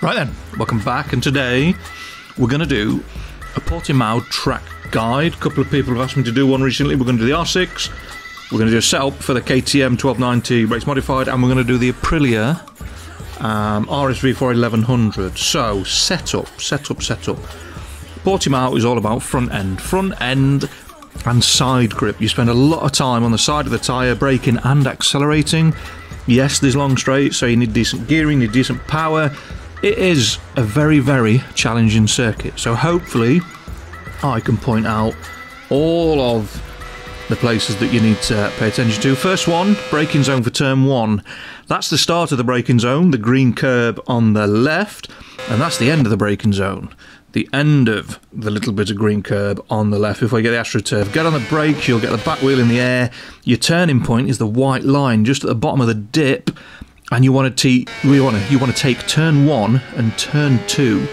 Right then, welcome back, and today we're going to do a Portimao track guide. A couple of people have asked me to do one recently. We're going to do the R6, we're going to do a setup for the KTM 1290 race modified, and we're going to do the Aprilia RSV4 1100. So, setup. Portimao is all about front end and side grip. You spend a lot of time on the side of the tyre, braking and accelerating. Yes, there's long straights, so you need decent gearing, you need decent power. It is a very, very challenging circuit, so hopefully I can point out all of the places that you need to pay attention to. First one, braking zone for turn 1. That's the start of the braking zone, the green curb on the left, and that's the end of the braking zone. The end of the little bit of green curb on the left. Before you get the AstroTurf, get on the brakes, you'll get the back wheel in the air. Your turning point is the white line just at the bottom of the dip, and you want to take turn 1 and turn 2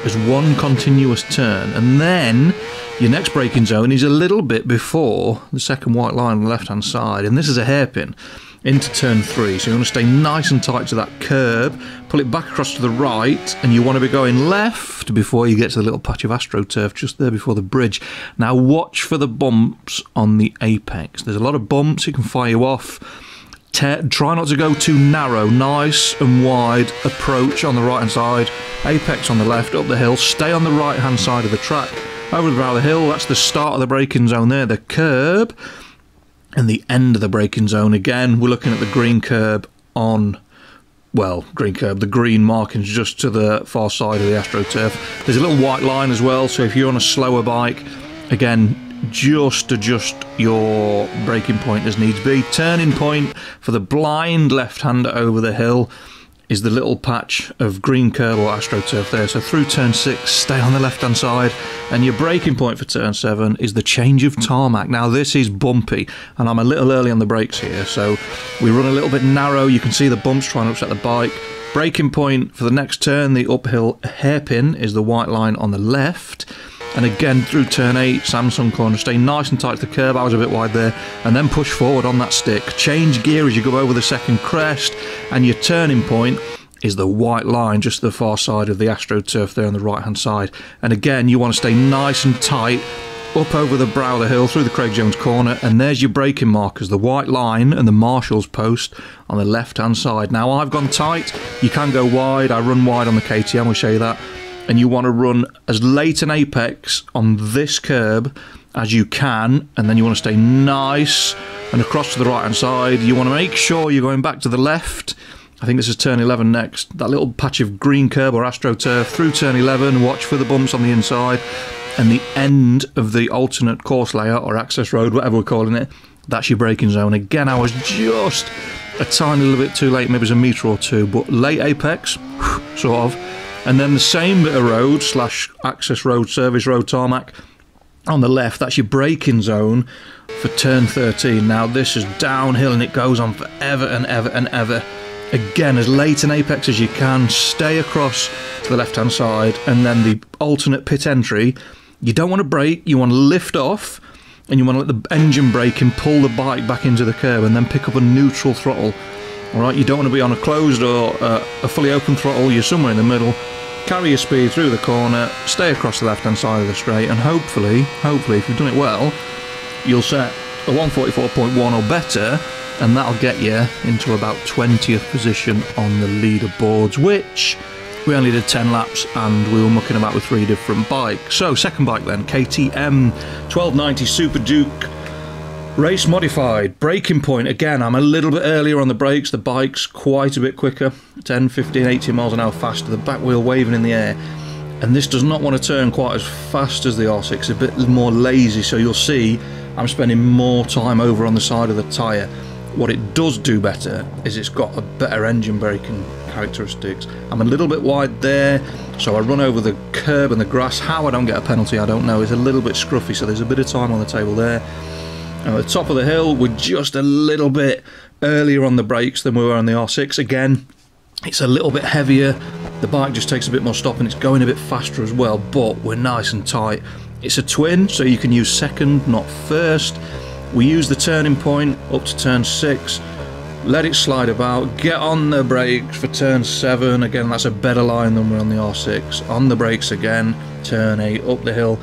as one continuous turn, and then your next braking zone is a little bit before the second white line on the left hand side, and this is a hairpin into turn 3, so you want to stay nice and tight to that curb, pull it back across to the right, and you want to be going left before you get to the little patch of AstroTurf just there before the bridge. Now watch for the bumps on the apex. There's a lot of bumps, it can fire you off. Try not to go too narrow, nice and wide approach on the right hand side, apex on the left, up the hill, stay on the right hand side of the track, over the brow of the hill. That's the start of the braking zone there, the curb, and the end of the braking zone. Again, we're looking at the green curb on, well, green curb, the green markings just to the far side of the AstroTurf. There's a little white line as well, so if you're on a slower bike, again, just adjust your braking point as needs be. Turning point for the blind left-hander over the hill is the little patch of green curb or AstroTurf there. So through turn 6, stay on the left-hand side, and your braking point for turn 7 is the change of tarmac. Now this is bumpy, and I'm a little early on the brakes here, so we run a little bit narrow. You can see the bumps trying to upset the bike. Braking point for the next turn, the uphill hairpin, is the white line on the left. And again, through turn 8, Samsung corner, stay nice and tight to the curb. I was a bit wide there. And then push forward on that stick. Change gear as you go over the second crest. And your turning point is the white line just to the far side of the AstroTurf there on the right-hand side. And again, you want to stay nice and tight up over the brow of the hill, through the Craig Jones corner. And there's your braking markers, the white line and the marshal's post on the left-hand side. Now, I've gone tight. You can go wide. I run wide on the KTM, we'll show you that. And you want to run as late an apex on this curb as you can, and then you want to stay nice and across to the right hand side. You want to make sure you're going back to the left. I think this is turn 11 next. That little patch of green curb or AstroTurf through turn 11, watch for the bumps on the inside, and the end of the alternate course layout or access road, whatever we're calling it, that's your braking zone. Again, I was just a tiny little bit too late, maybe it's a metre or two, but late apex, sort of. And then the same bit of road / access road, service road, tarmac on the left, that's your braking zone for turn 13. Now this is downhill and it goes on forever and ever and ever. Again, as late an apex as you can, stay across to the left hand side, and then the alternate pit entry, you don't want to brake, you want to lift off, and you want to let the engine brake and pull the bike back into the curb and then pick up a neutral throttle. Alright, you don't want to be on a closed or a fully open throttle, you're somewhere in the middle. Carry your speed through the corner, stay across the left hand side of the straight, and hopefully, if you've done it well, you'll set a 144.1 or better, and that'll get you into about 20th position on the leaderboards, which we only did 10 laps and we were mucking about with 3 different bikes. So, second bike then, KTM 1290 Super Duke race modified. Braking point, again, I'm a little bit earlier on the brakes, the bike's quite a bit quicker, 10, 15, 18 miles an hour faster, the back wheel waving in the air, and this does not want to turn quite as fast as the R6, it's a bit more lazy, so you'll see I'm spending more time over on the side of the tyre. What it does do better is it's got a better engine braking characteristics. I'm a little bit wide there, so I run over the curb and the grass. How I don't get a penalty, I don't know, it's a little bit scruffy, so there's a bit of time on the table there. And at the top of the hill, we're just a little bit earlier on the brakes than we were on the R6. Again, it's a little bit heavier, the bike just takes a bit more stop and it's going a bit faster as well, but we're nice and tight. It's a twin, so you can use second, not first. We use the turning point up to turn 6 let it slide about, get on the brakes for turn 7, again that's a better line than we're on the R6, on the brakes again, turn 8, up the hill.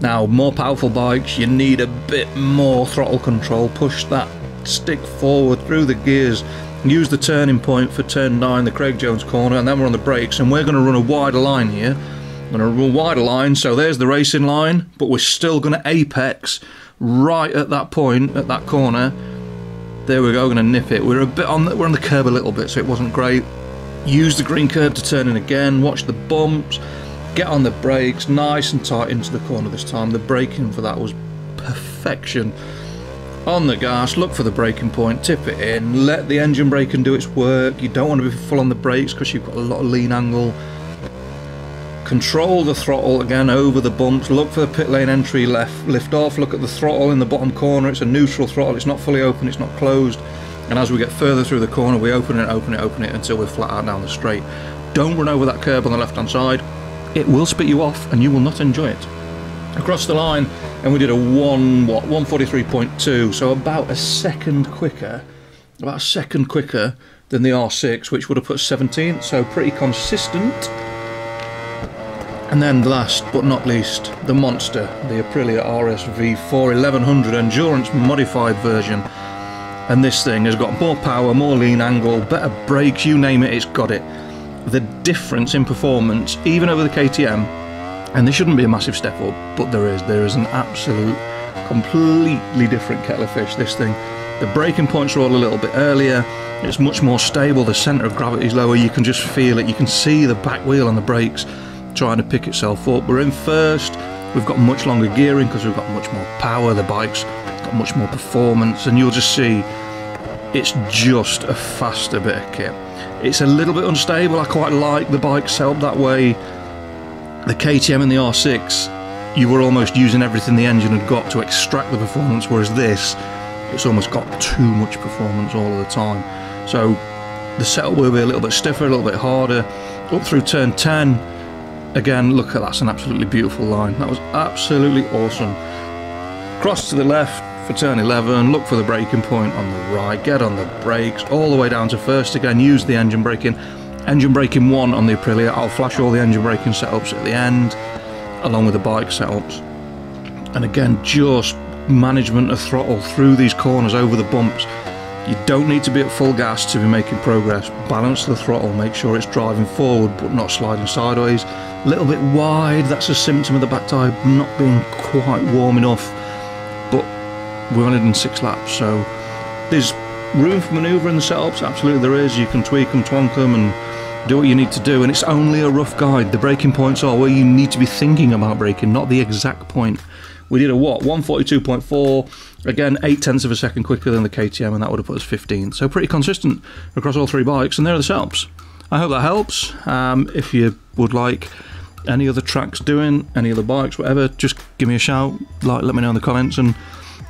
Now more powerful bikes, you need a bit more throttle control, push that stick forward through the gears, use the turning point for turn 9, the Craig Jones corner, and then we're on the brakes, and we're going to run a wider line here. I'm going to run a wider line, so there's the racing line, but we're still going to apex right at that point, at that corner. There we go, going to nip it. We're on the curb a little bit, so it wasn't great. Use the green curb to turn in again, watch the bumps, get on the brakes, nice and tight into the corner this time. The braking for that was perfection. On the gas, look for the braking point, tip it in, let the engine braking do its work. You don't want to be full on the brakes because you've got a lot of lean angle. Control the throttle again over the bumps, look for the pit lane entry left, lift off, look at the throttle in the bottom corner, it's a neutral throttle, it's not fully open, it's not closed, and as we get further through the corner we open it until we're flat out down the straight. Don't run over that curb on the left hand side, it will spit you off and you will not enjoy it. Across the line, and we did a 143.2, so about a second quicker than the R6, which would have put 17th, so pretty consistent. And then last but not least, the monster, the Aprilia RSV4 1100 Endurance modified version. And this thing has got more power, more lean angle, better brakes, you name it, it's got it. The difference in performance, even over the KTM, and this shouldn't be a massive step up, but there is an absolute, completely different kettle of fish, this thing. The braking points are all a little bit earlier, it's much more stable, the centre of gravity is lower, you can just feel it, you can see the back wheel on the brakes trying to pick itself up. We're in first, we've got much longer gearing because we've got much more power, the bike's got much more performance, and you'll just see it's just a faster bit of kit. It's a little bit unstable, I quite like the bike set up that way. The KTM and the R6, you were almost using everything the engine had got to extract the performance, whereas this, it's almost got too much performance all of the time. So the setup will be a little bit stiffer, a little bit harder. Up through turn 10, again, look at that's an absolutely beautiful line. That was absolutely awesome. Cross to the left for turn 11, look for the braking point on the right, get on the brakes, all the way down to first again, use the engine braking. Engine braking 1 on the Aprilia, I'll flash all the engine braking setups at the end, along with the bike setups. And again, just management of throttle through these corners, over the bumps. You don't need to be at full gas to be making progress. Balance the throttle, make sure it's driving forward but not sliding sideways. A little bit wide, that's a symptom of the back tyre not being quite warm enough, but we're only in 6 laps, so there's room for manoeuvre in the setups, absolutely there is. You can tweak them, twonk them and do what you need to do, and it's only a rough guide. The braking points are where you need to be thinking about braking, not the exact point. We did a 142.4, again 0.8 of a second quicker than the KTM, and that would have put us 15th. So pretty consistent across all 3 bikes, and there are the setups. I hope that helps. If you would like any other tracks doing, any other bikes, whatever, just give me a shout, let me know in the comments, and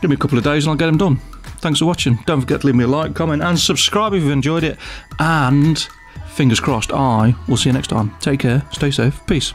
give me a couple of days and I'll get them done. Thanks for watching. Don't forget to leave me a like, comment and subscribe if you've enjoyed it, and fingers crossed I will see you next time. Take care, stay safe, peace.